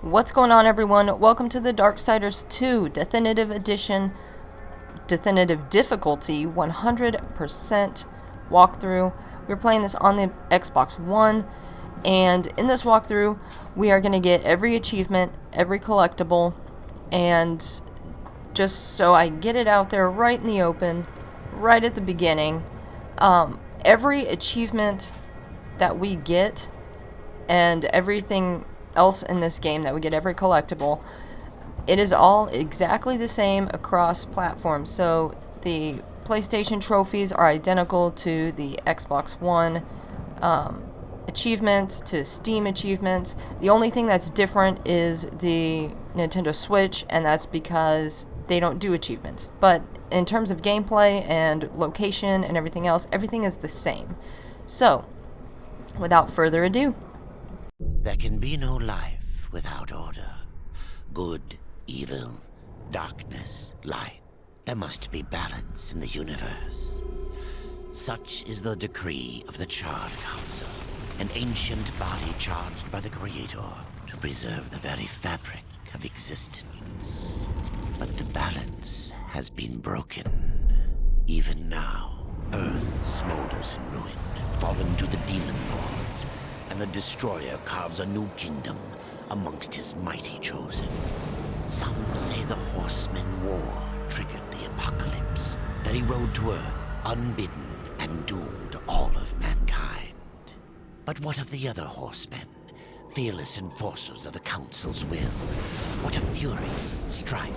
What's going on, everyone? Welcome to the Darksiders 2 Deathinitive Edition, Deathinitive Difficulty 100% walkthrough. We're playing this on the Xbox One, and in this walkthrough, we are going to get every achievement, every collectible, and just so I get it out there right in the open, right at the beginning, every achievement that we get and everything else in this game that we get, every collectible, it is all exactly the same across platforms. So the PlayStation trophies are identical to the Xbox One achievements, to Steam achievements. The only thing that's different is the Nintendo Switch, and that's because they don't do achievements. But in terms of gameplay and location and everything else, everything is the same. So, without further ado, there can be no life without order. Good, evil, darkness, light. There must be balance in the universe. Such is the decree of the Charred Council, an ancient body charged by the Creator to preserve the very fabric of existence. But the balance has been broken. Even now, Earth smolders in ruin, fallen to the demon lords, and the Destroyer carves a new kingdom amongst his mighty chosen. Some say the Horseman War triggered the apocalypse, that he rode to Earth unbidden and doomed all of mankind. But what of the other horsemen, fearless enforcers of the Council's will? What of fury, strife,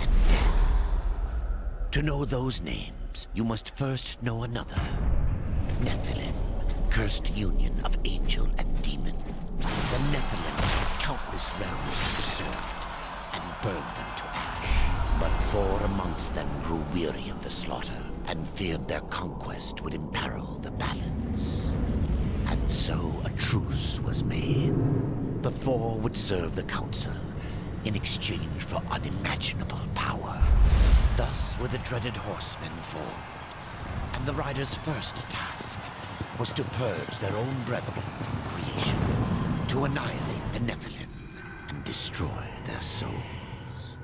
and death? To know those names, you must first know another. Nephilim. Cursed union of angel and demon. The Nephilim had countless realms to pursue and burned them to ash. But four amongst them grew weary of the slaughter and feared their conquest would imperil the balance. And so a truce was made. The four would serve the Council in exchange for unimaginable power. Thus were the dreaded horsemen formed, and the riders' first task was to purge their own brethren from creation, to annihilate the Nephilim and destroy their souls.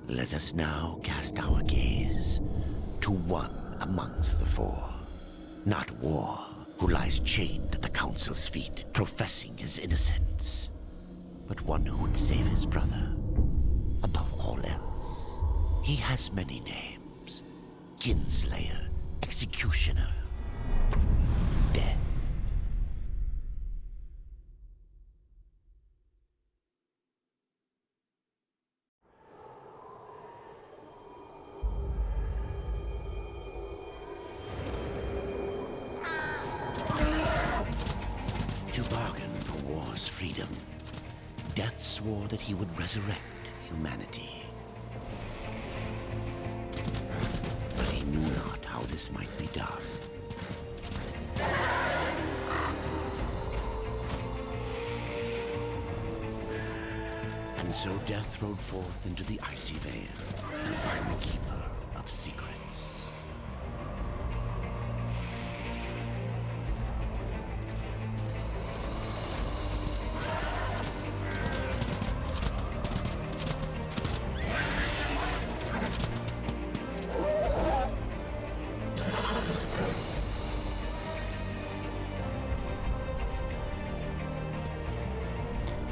Let us now cast our gaze to one amongst the four, not War, who lies chained at the Council's feet, professing his innocence, but one who would save his brother above all else. He has many names: Kinslayer, Executioner, Death. To bargain for war's freedom, Death swore that he would resurrect humanity. But he knew not how this might be done. And so Death rode forth into the icy veil to find the Keeper of Secrets.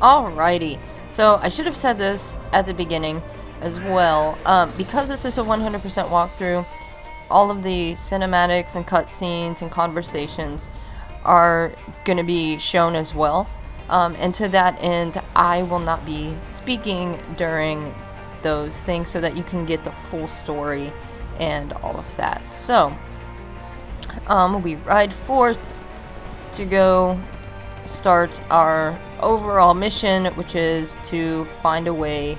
alrighty. So I should have said this at the beginning as well. Because this is a 100% walkthrough, all of the cinematics and cutscenes and conversations are going to be shown as well. And to that end, I will not be speaking during those things so that you can get the full story and all of that. So, we ride forth to go start our overall mission, which is to find a way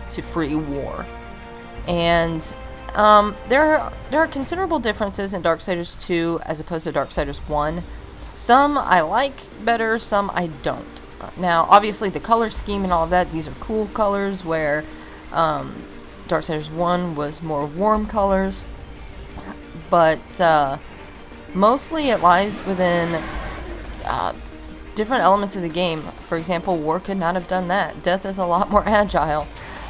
to free War. And there are considerable differences in Darksiders 2 as opposed to Darksiders 1. Some I like better, some I don't. Now, obviously, the color scheme and all of that, these are cool colors, where Darksiders 1 was more warm colors. But mostly it lies within different elements of the game. For example, War could not have done that. Death is a lot more agile.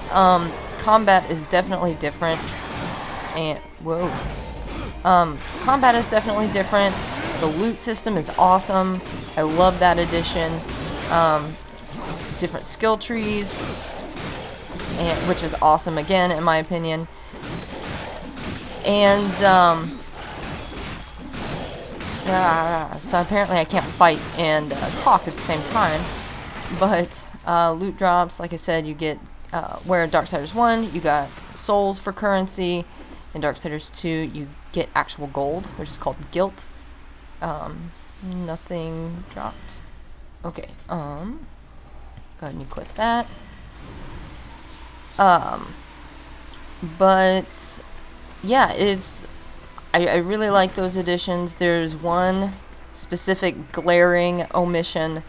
Combat is definitely different. And, whoa. Combat is definitely different. The loot system is awesome. I love that addition. Different skill trees, which is awesome again, in my opinion. And, so apparently I can't fight and talk at the same time. But loot drops, like I said, you get, where in Darksiders 1, you got souls for currency. In Darksiders 2, you get actual gold, which is called guilt. Nothing dropped. Okay, go ahead and equip that. But yeah, I really like those additions. There's one specific glaring omission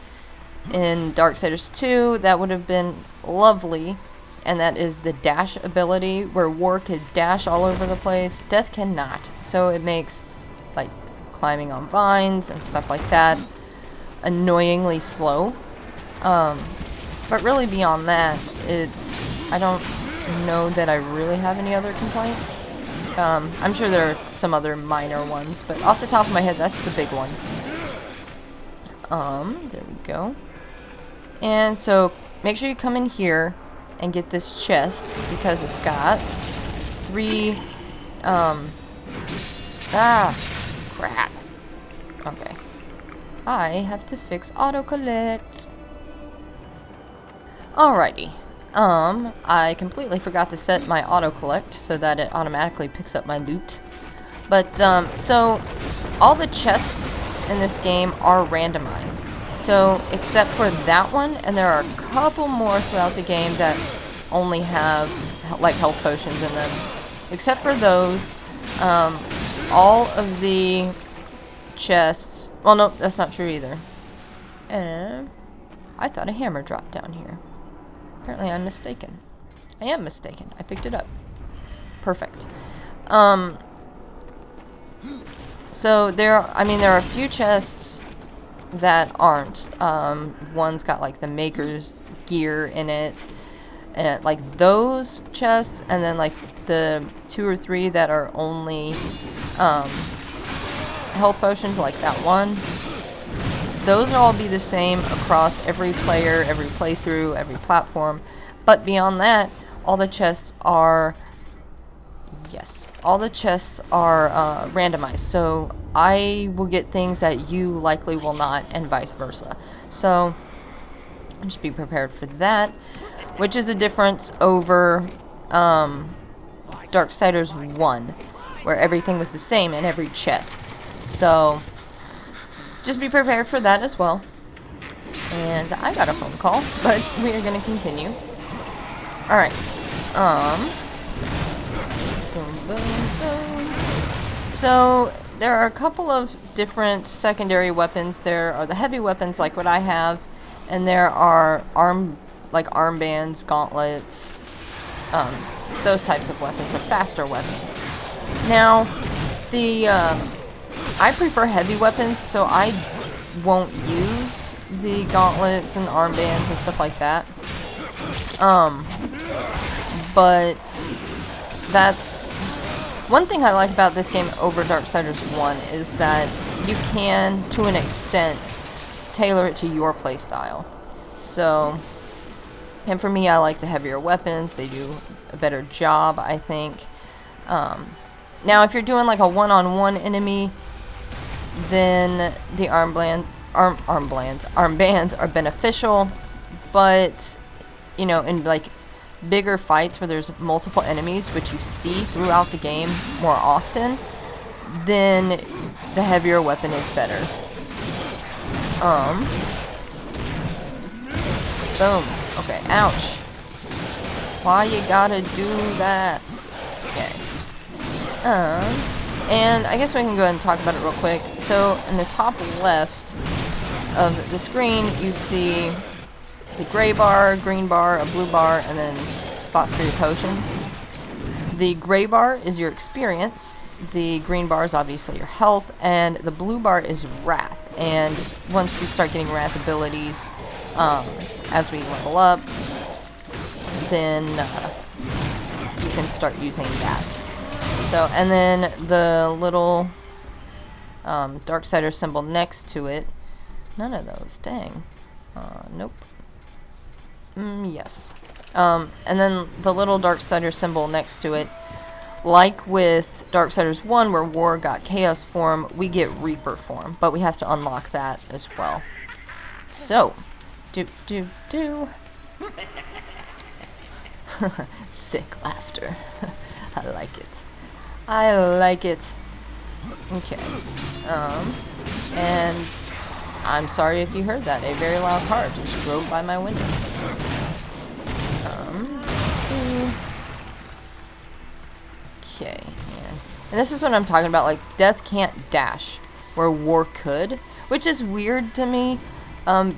in Darksiders 2 that would have been lovely, and that is the dash ability, where War could dash all over the place. Death cannot, so it makes, like, climbing on vines and stuff like that annoyingly slow. But really beyond that, I don't know that I really have any other complaints. I'm sure there are some other minor ones, but off the top of my head, that's the big one. There we go. And so, make sure you come in here and get this chest, because it's got 3, crap. Okay. I have to auto-collect. Alrighty. I completely forgot to set my auto-collect so that it automatically picks up my loot. But, so, all the chests in this game are randomized. So, except for that one, and there are a couple more throughout the game that only have, like, health potions in them. Except for those, all of the chests... Well, no, that's not true either. I thought a hammer dropped down here. Apparently I'm mistaken. I am mistaken. I picked it up. Perfect. So there are a few chests that aren't. One's got like the maker's gear in it. And like those chests, and then like the 2 or 3 that are only health potions, like that one. Those will all be the same across every player, every playthrough, every platform. But beyond that, all the chests are... Yes, all the chests are randomized. So I will get things that you likely will not, and vice versa. So just be prepared for that. Which is a difference over Darksiders 1, where everything was the same in every chest. So just be prepared for that as well. And I got a phone call, but we are going to continue. Alright. Boom, boom, boom. So there are a couple of different secondary weapons. There are the heavy weapons like what I have, and there are armbands, gauntlets, those types of weapons, or faster weapons. Now, I prefer heavy weapons, so I won't use the gauntlets and armbands and stuff like that. But that's one thing I like about this game over Darksiders 1 is that you can, to an extent, tailor it to your playstyle. So, and for me, I like the heavier weapons. They do a better job, I think. Now, if you're doing like a one-on-one enemy, then the armbands are beneficial. But, you know, in like bigger fights where there's multiple enemies, which you see throughout the game more often, then the heavier weapon is better. Boom. Okay, ouch. Why you gotta do that? Okay. And I guess we can go ahead and talk about it real quick. So, in the top left of the screen, you see the gray bar, green bar, a blue bar, and then spots for your potions. The gray bar is your experience, the green bar is obviously your health, and the blue bar is wrath. And once we start getting wrath abilities, as we level up, then you can start using that. So, and then the little Darksider symbol next to it, none of those, dang. Nope. Yes. And then the little Darksider symbol next to it, like with Darksiders 1 where War got Chaos form, we get Reaper form, but we have to unlock that as well. So, sick laughter. I like it. I like it. Okay. And I'm sorry if you heard that. A very loud car just drove by my window. Okay. And this is what I'm talking about. Like, Death can't dash, where War could, which is weird to me,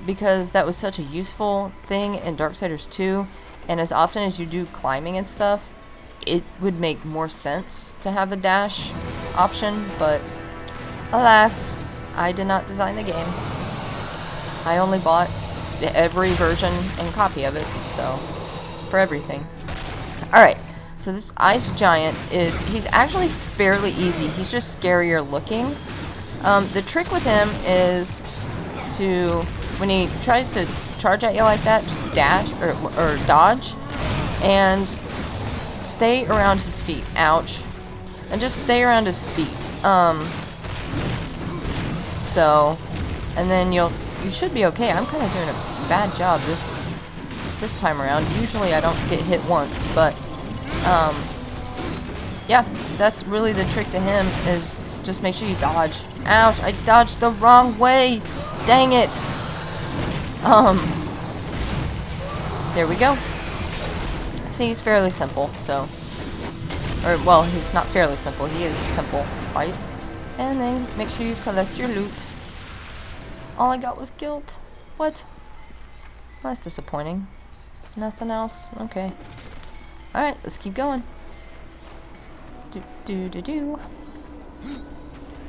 because that was such a useful thing in Darksiders 2, and as often as you do climbing and stuff, it would make more sense to have a dash option, but alas, I did not design the game. I only bought every version and copy of it, so, for everything. Alright, so this Ice Giant he's actually fairly easy, he's just scarier looking. The trick with him is to, when he tries to charge at you like that, just dash, or dodge, and stay around his feet. Ouch. And just stay around his feet. So, and then you should be okay. I'm kind of doing a bad job this time around. Usually I don't get hit once, but, yeah, that's really the trick to him, is just make sure you dodge. Ouch, I dodged the wrong way. Dang it. There we go. See, he's fairly simple, so... Or, well, he's not fairly simple. He is a simple fight. And then make sure you collect your loot. All I got was guilt. What? That's disappointing. Nothing else? Okay. Alright, let's keep going.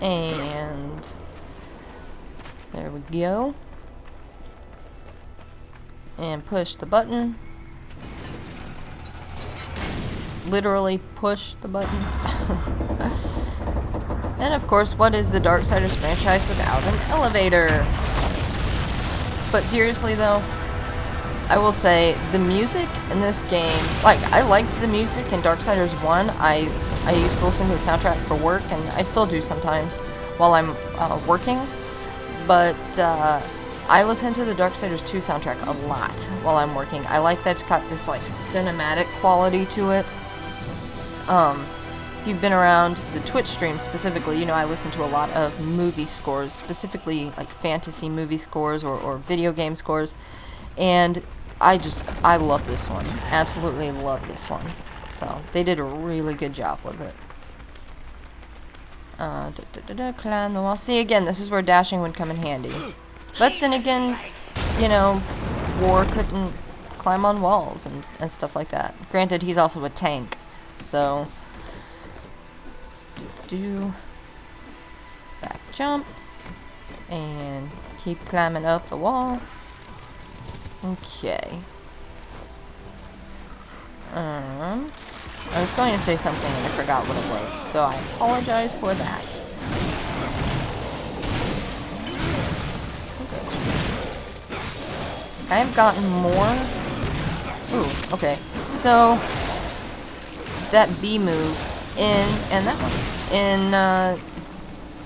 And... there we go. And push the button. Literally push the button. And of course, what is the Darksiders franchise without an elevator? But seriously though, I will say the music in this game, like, I liked the music in Darksiders 1. I used to listen to the soundtrack for work, and I still do sometimes while I'm working. But I listen to the Darksiders 2 soundtrack a lot while I'm working. I like that it's got this like cinematic quality to it. If you've been around the Twitch stream specifically, you know I listen to a lot of movie scores, specifically like fantasy movie scores or video game scores, and I love this one. Absolutely love this one. So, they did a really good job with it. Climb the wall. See, again, this is where dashing would come in handy. But then again, you know, War couldn't climb on walls and stuff like that. Granted, he's also a tank, so... Back jump. And keep climbing up the wall. Okay. I was going to say something and I forgot what it was, so I apologize for that. Okay. I've gotten more. Ooh, okay. So that B move and that one in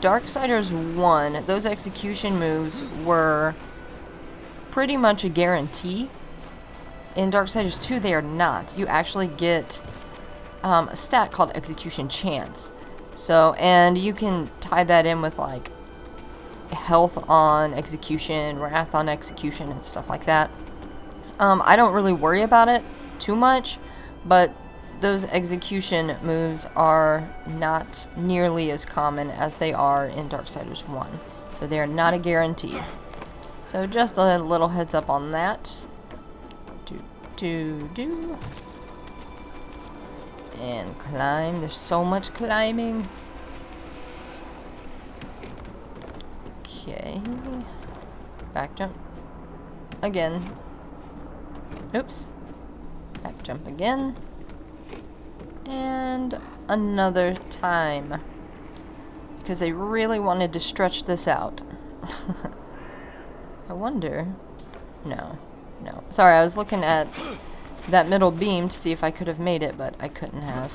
Darksiders 1, those execution moves were pretty much a guarantee. In Darksiders 2, they are not. You actually get a stat called Execution Chance. So, and you can tie that in with, like, health on execution, wrath on execution, and stuff like that. I don't really worry about it too much, but those execution moves are not nearly as common as they are in Darksiders 1. So they are not a guarantee. So just a little heads up on that. And climb. There's so much climbing. Okay. Back jump. Again. Oops. Back jump again. And another time. Because they really wanted to stretch this out. I wonder... No. No. Sorry, I was looking at that middle beam to see if I could have made it, but I couldn't have.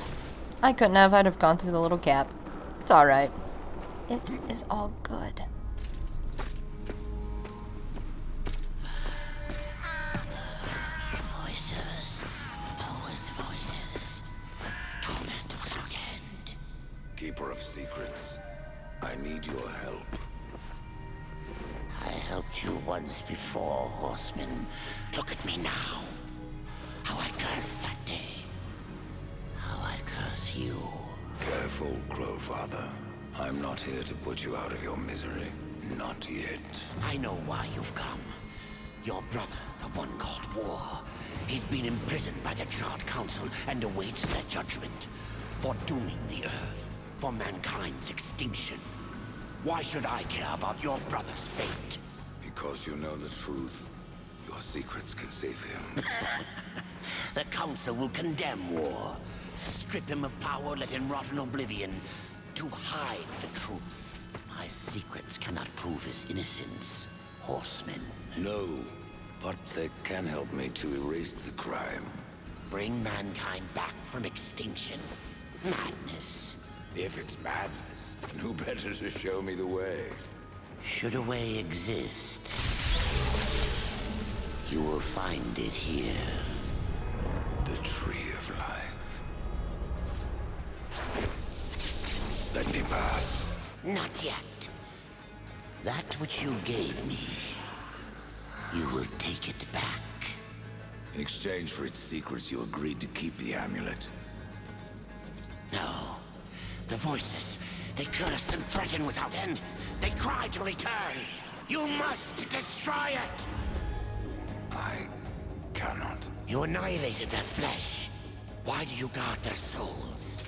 I couldn't have. I'd have gone through the little gap. It's alright. It is all good. Voices. Always voices. Torment without end. Keeper of secrets, I need your help. I helped you once before, Horseman. Look at me now. How I cursed that day. How I curse you. Careful, Crowfather. I'm not here to put you out of your misery. Not yet. I know why you've come. Your brother, the one called War. He's been imprisoned by the Charred Council and awaits their judgment. For dooming the Earth. For mankind's extinction. Why should I care about your brother's fate? Because you know the truth. Your secrets can save him. The Council will condemn War. Strip him of power, let him rot in oblivion. To hide the truth. My secrets cannot prove his innocence, Horseman. No, but they can help me to erase the crime. Bring mankind back from extinction. Madness. If it's madness, who better to show me the way? Should a way exist, you will find it here. The Tree of Life. Let me pass. Not yet. That which you gave me, you will take it back. In exchange for its secrets, you agreed to keep the amulet. No. The voices, they curse and threaten without end. They cry to return. You must destroy it! I cannot. You annihilated their flesh. Why do you guard their souls?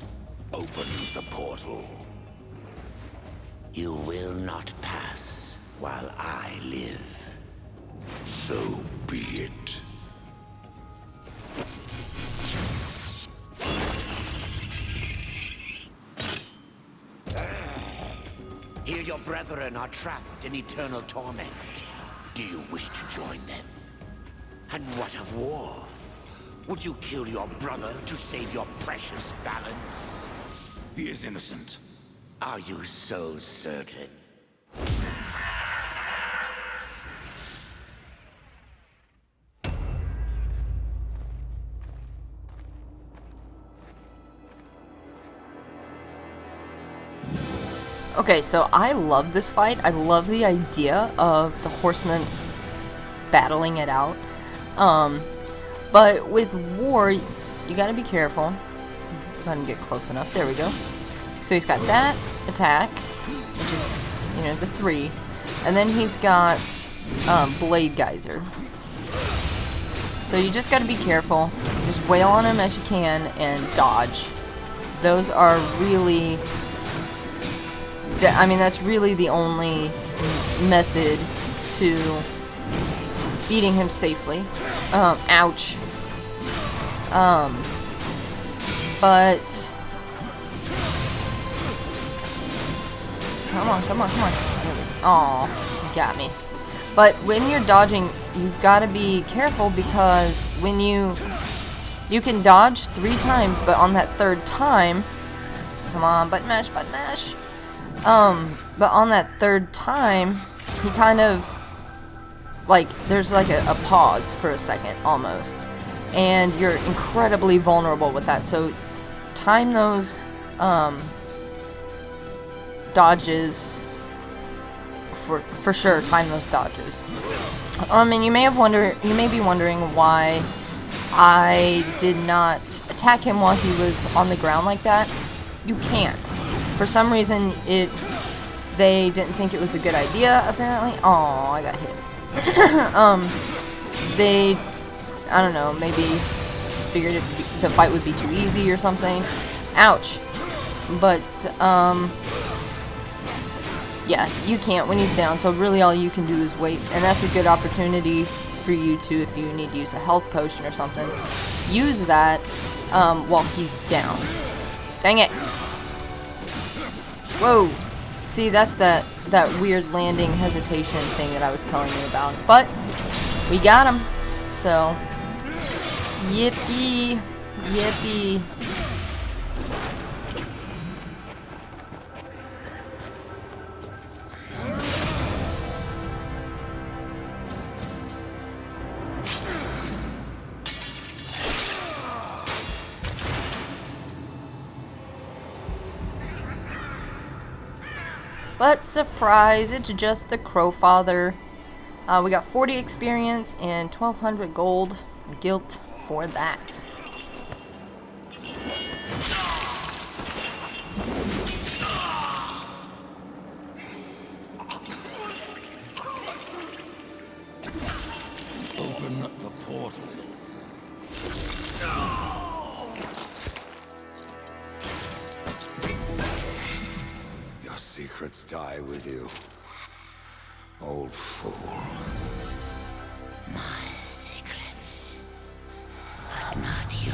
Open the portal. You will not pass while I live. So be it. Here your brethren are trapped in eternal torment. Do you wish to join them? And what of War? Would you kill your brother to save your precious balance? He is innocent. Are you so certain? Okay, so I love this fight. I love the idea of the horsemen battling it out. But with War, you gotta be careful. Let him get close enough. There we go. So he's got that attack, which is, you know, the 3. And then he's got Blade Geyser. So you just gotta be careful. Just wail on him as you can and dodge. Those are really... I mean, that's really the only method to beating him safely. Ouch. But... Come on, come on, come on. Aw, you got me. But when you're dodging, you've got to be careful because when you can dodge 3 times, but on that 3rd time... Come on, button mash, button mash. But on that 3rd time, he kind of, like, there's like a pause for a second, almost. And you're incredibly vulnerable with that, so time those, dodges, for sure, time those dodges. And you may be wondering why I did not attack him while he was on the ground like that. You can't. For some reason, they didn't think it was a good idea, apparently. Oh, I got hit. I don't know, maybe figured the fight would be too easy or something. Ouch. But, yeah, you can't when he's down, so really all you can do is wait, and that's a good opportunity for you to, if you need to use a health potion or something, use that while he's down. Dang it. Whoa. See, that's that weird landing hesitation thing that I was telling you about. But we got him. So, yippee. Yippee. But surprise, it's just the Crowfather. We got 40 experience and 1200 gold guilt for that. Open the portal. Your secrets die with you, old fool. My secrets, but not yours.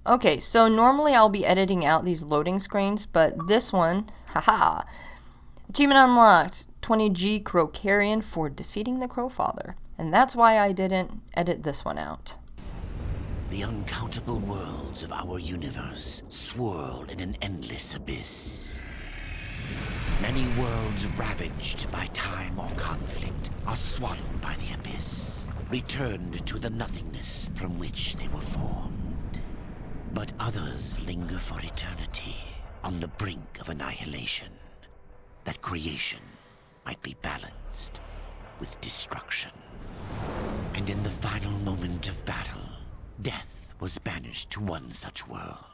Okay, so normally I'll be editing out these loading screens, but this one, haha. Achievement unlocked, 20G Carrion for defeating the Crowfather. And that's why I didn't edit this one out. The uncountable worlds of our universe swirl in an endless abyss. Many worlds ravaged by time or conflict are swallowed by the abyss, returned to the nothingness from which they were formed. But others linger for eternity on the brink of annihilation, that creation might be balanced with destruction. And in the final moment of battle, death was banished to one such world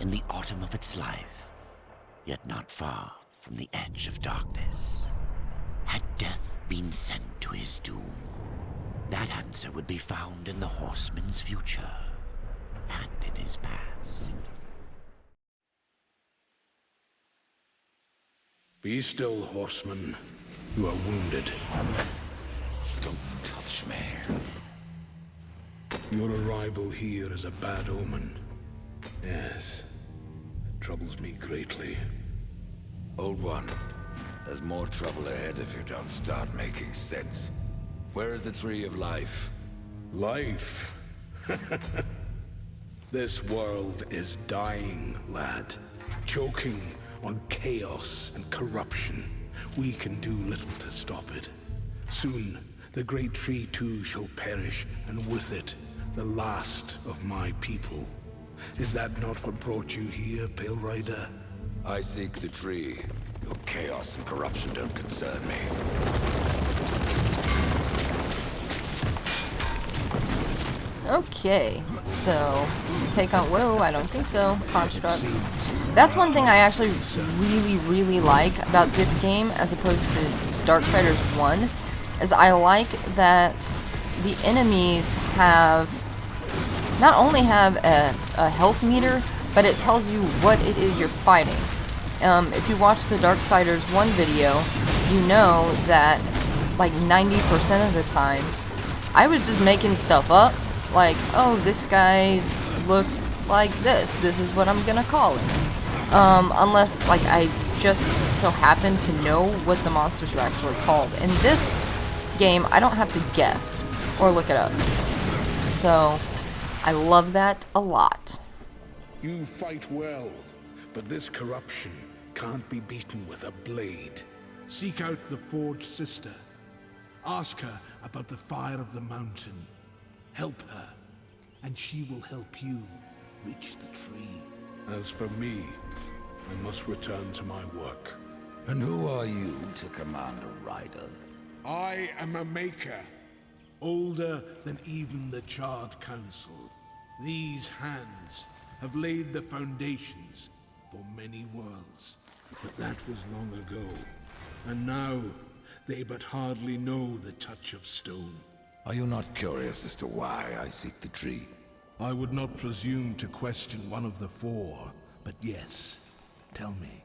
in the autumn of its life, yet not far from the edge of darkness. Had death been sent to his doom, that answer would be found in the horseman's future and in his past. Be still, horseman. You are wounded. Don't touch me. Your arrival here is a bad omen. Yes, it troubles me greatly. Old one, there's more trouble ahead if you don't start making sense. Where is the tree of life? Life? This world is dying, lad. Choking on chaos and corruption. We can do little to stop it. Soon, the great tree too shall perish, and with it, the last of my people. Is that not what brought you here, Pale Rider? I seek the tree. Your chaos and corruption don't concern me. Okay, so take on, whoa, I don't think so, constructs. That's one thing I actually really like about this game as opposed to Darksiders 1, is I like that the enemies have, not only have a health meter, but it tells you what it is you're fighting. If you watch the Darksiders 1 video, you know that like 90% of the time, I was just making stuff up. Like, oh, this guy looks like this. This is what I'm gonna call him. Unless, like, I just so happen to know what the monsters are actually called. In this game, I don't have to guess or look it up. So, I love that a lot. You fight well, but this corruption can't be beaten with a blade. Seek out the Forged Sister. Ask her about the fire of the mountain. Help her, and she will help you reach the tree. As for me, I must return to my work. And who are you to command a rider? I am a maker, older than even the Charred Council. These hands have laid the foundations for many worlds, but that was long ago. And now, they but hardly know the touch of stone. Are you not curious as to why I seek the tree? I would not presume to question one of the four, but yes, tell me.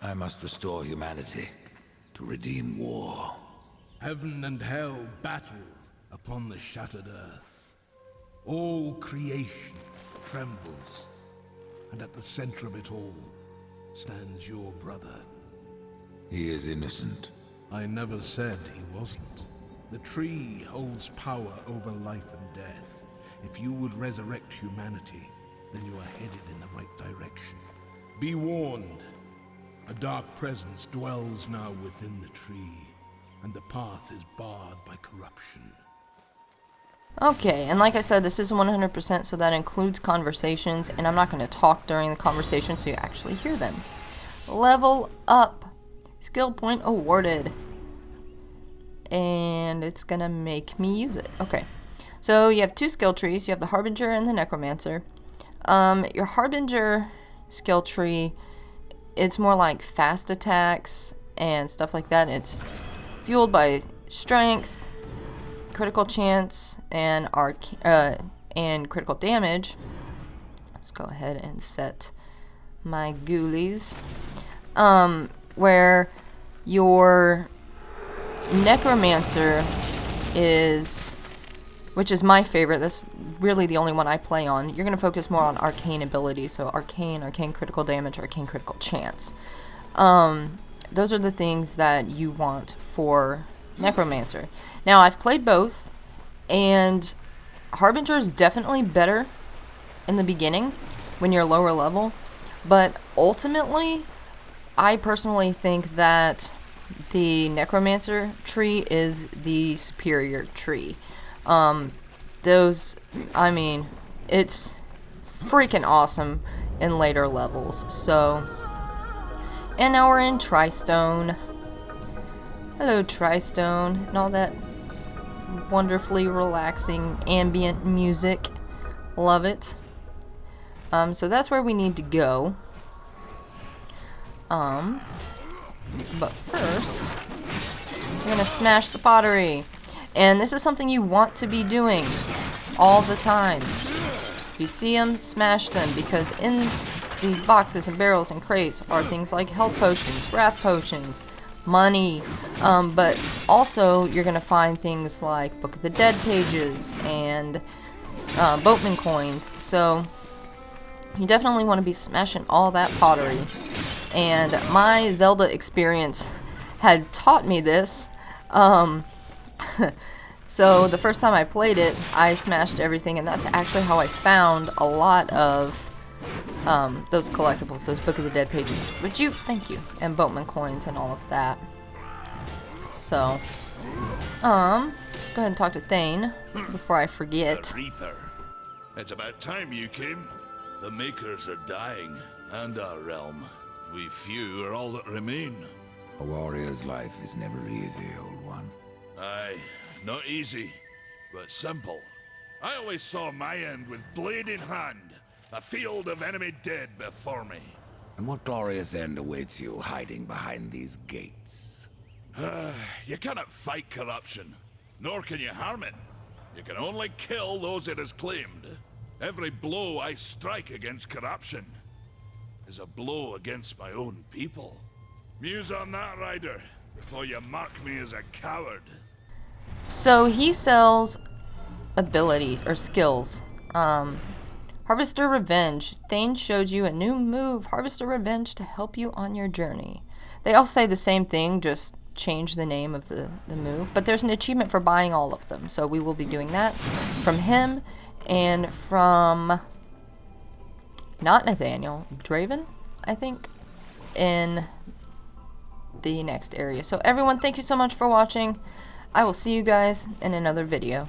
I must restore humanity, to redeem war. Heaven and hell battle upon the shattered earth. All creation trembles, and at the center of it all stands your brother. He is innocent. I never said he wasn't. The tree holds power over life and death. If you would resurrect humanity, then you are headed in the right direction. Be warned. A dark presence dwells now within the tree, and the path is barred by corruption. Okay, and like I said, this is 100%, so that includes conversations, and I'm not going to talk during the conversation so you actually hear them. Level up. Skill point awarded. And it's going to make me use it. Okay, so you have two skill trees. You have the Harbinger and the Necromancer. Your Harbinger skill tree, it's more like fast attacks and stuff like that. It's fueled by strength, critical chance, and critical damage. Let's go ahead and set my ghoulies. Where your Necromancer is, which is my favorite, that's really the only one I play on. You're going to focus more on arcane abilities, so arcane critical damage, arcane critical chance. Those are the things that you want for Necromancer. Now, I've played both, and Harbinger is definitely better in the beginning when you're lower level, but ultimately, I personally think that the Necromancer tree is the superior tree. It's freaking awesome in later levels. So, and now we're in Tristone. Hello, Tristone, and all that wonderfully relaxing ambient music. Love it. So that's where we need to go. But first, we're gonna smash the pottery. And this is something you want to be doing all the time. If you see them, smash them, because in these boxes and barrels and crates are things like health potions, wrath potions, money, but also you're gonna find things like Book of the Dead pages and boatman coins. So you definitely want to be smashing all that pottery. And my Zelda experience had taught me this. So the first time I played it, I smashed everything, and that's actually how I found a lot of those collectibles, those Book of the Dead pages. Thank you, and boatman coins and all of that. So, let's go ahead and talk to Thane before I forget. The Reaper. It's about time you came. The Makers are dying, and our realm. We few are all that remain. A warrior's life is never easy, old one. Aye, not easy, but simple. I always saw my end with blade in hand, a field of enemy dead before me. And what glorious end awaits you hiding behind these gates? You cannot fight corruption, nor can you harm it. You can only kill those it has claimed. Every blow I strike against corruption is a blow against my own people. Muse on that, Ryder, before you mark me as a coward. So he sells abilities or skills. Harvester Revenge. Thane showed you a new move, Harvester Revenge, to help you on your journey. They all say the same thing, just change the name of the move. But there's an achievement for buying all of them, so we will be doing that from him and from not Nathaniel, Draven, I think, in the next area. So everyone, thank you so much for watching. I will see you guys in another video.